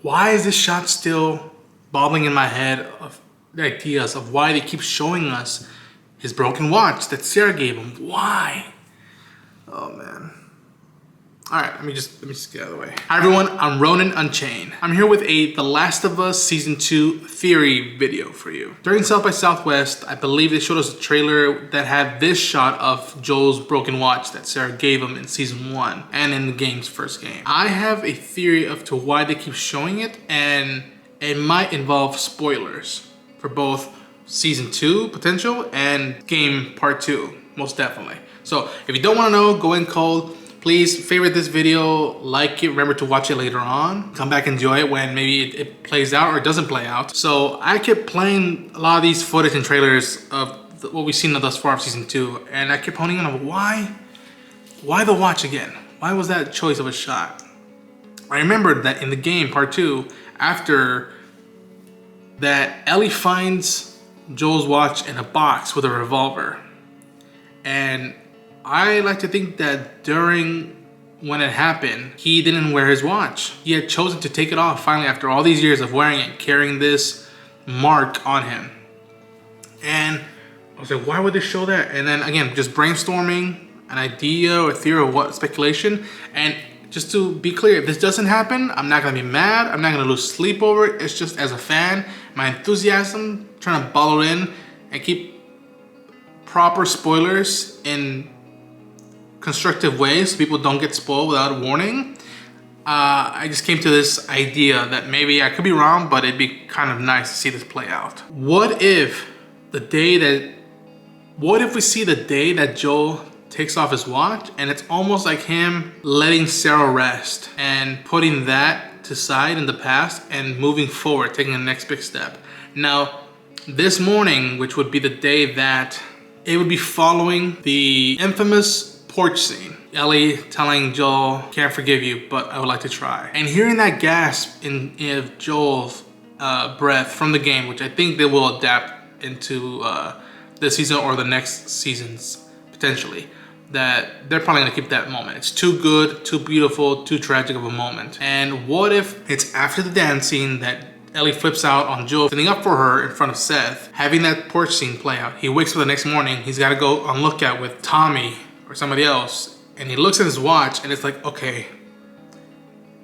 why is this shot still bobbling in my head of the ideas of why they keep showing us his broken watch that Sarah gave him? Why? Oh man. All right, let me just get out of the way. Hi everyone, I'm Ronan Unchained. I'm here with a The Last of Us Season 2 theory video for you. During South by Southwest, I believe they showed us a trailer that had this shot of Joel's broken watch that Sarah gave him in Season 1 and in the game's first game. I have a theory of to why they keep showing it, and it might involve spoilers for both Season 2 potential and game Part 2, most definitely. So if you don't want to know, go in cold. Please favorite this video, like it, remember to watch it later on. Come back, enjoy it when maybe it plays out or it doesn't play out. So I kept playing a lot of these footage and trailers of what we've seen thus far of Season 2, and I kept honing in on why the watch again? Why was that choice of a shot? I remembered that in the game, Part 2, after that, Ellie finds Joel's watch in a box with a revolver. And I like to think that when it happened, he didn't wear his watch. He had chosen to take it off finally after all these years of wearing it, carrying this mark on him. And I was like, why would they show that? And then again, just brainstorming an idea or theory or what speculation. And just to be clear, if this doesn't happen, I'm not gonna be mad. I'm not gonna lose sleep over it. It's just as a fan, my enthusiasm, trying to bottle in and keep proper spoilers in constructive ways so people don't get spoiled without warning. I just came to this idea that maybe I could be wrong, but it'd be kind of nice to see this play out. What if we see the day that Joel takes off his watch and it's almost like him letting Sarah rest and putting that to side in the past and moving forward, taking the next big step. Now, this morning, which would be the day that it would be following the infamous porch scene. Ellie telling Joel, can't forgive you, but I would like to try. And hearing that gasp in Joel's breath from the game, which I think they will adapt into this season or the next seasons, potentially, that they're probably gonna keep that moment. It's too good, too beautiful, too tragic of a moment. And what if it's after the dance scene that Ellie flips out on Joel, standing up for her in front of Seth, having that porch scene play out. He wakes up the next morning, he's gotta go on lookout with Tommy or somebody else, and he looks at his watch and it's like, okay,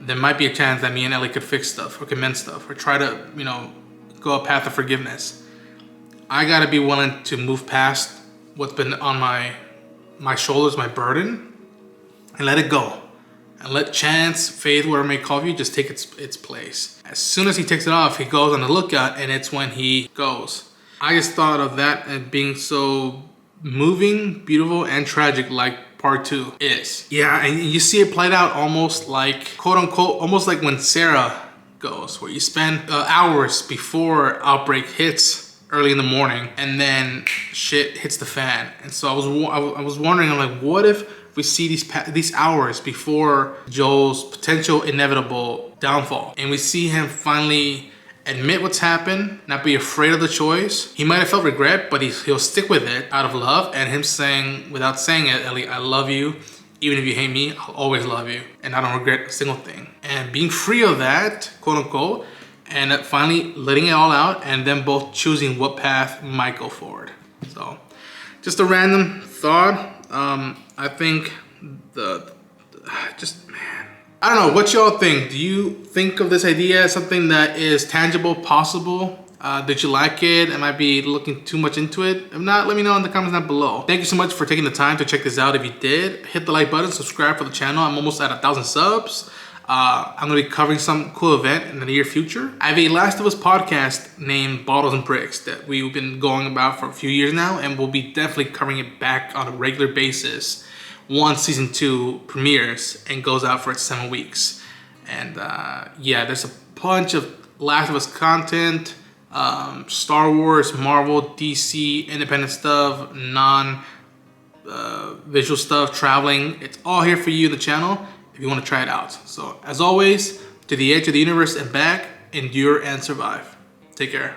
there might be a chance that me and Ellie could fix stuff or can mend stuff or try to, you know, go a path of forgiveness. I gotta be willing to move past what's been on my shoulders, my burden, and let it go. And let chance, faith, whatever it may call you, just take its place. As soon as he takes it off, he goes on the lookout, and it's when he goes. I just thought of that as being so moving, beautiful, and tragic like Part 2 is. Yeah, and you see it played out almost like, quote unquote, almost like when Sarah goes, where you spend hours before outbreak hits early in the morning, and then shit hits the fan. And so I was wondering, I'm like, what if we see these hours before Joel's potential inevitable downfall, and we see him finally admit what's happened, not be afraid of the choice. He might have felt regret, but he'll stick with it out of love, and him saying, without saying it, Ellie, I love you. Even if you hate me, I'll always love you, and I don't regret a single thing. And being free of that, quote unquote, and finally letting it all out, and then both choosing what path might go forward. So, just a random thought. I think man, I don't know, what y'all think? Do you think of this idea as something that is tangible, possible? Did you like it? Am I be looking too much into it? If not, let me know in the comments down below. Thank you so much for taking the time to check this out. If you did, hit the like button, subscribe for the channel. I'm almost at 1,000 subs. I'm gonna be covering some cool event in the near future. I have a Last of Us podcast named Bottles and Bricks that we've been going about for a few years now, and we'll be definitely covering it back on a regular basis once Season 2 premieres and goes out for its 7 weeks. And yeah, there's a bunch of Last of Us content, Star Wars, Marvel, DC, independent stuff, visual stuff, traveling. It's all here for you in the channel if you want to try it out. So as always, to the edge of the universe and back, endure and survive. Take care.